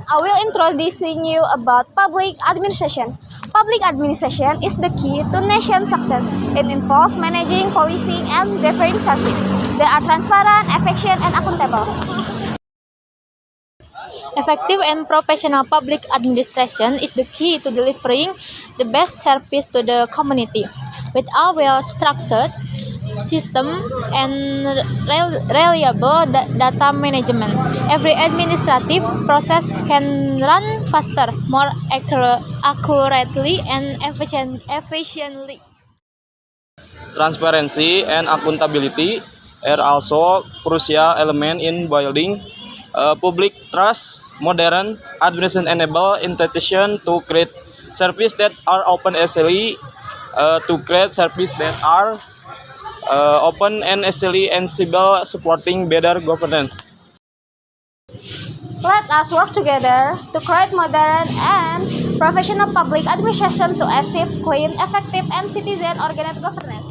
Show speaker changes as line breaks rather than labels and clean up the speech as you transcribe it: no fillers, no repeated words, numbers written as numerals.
I will introduce you about public administration. Public administration is the key to nation success. It involves managing, policing, and delivering service. They are transparent, efficient, and accountable.
Effective and professional public administration is the key to delivering the best service to the community. With a well-structured system and reliable data management, every administrative process can run faster, more accurately, and efficiently.
Transparency and accountability are also crucial elements in building public trust. Modern administration enable institutions to create services that are open and easily accessible, supporting better governance.
Let us work together to create modern and professional public administration to achieve clean, effective, and citizen-oriented governance.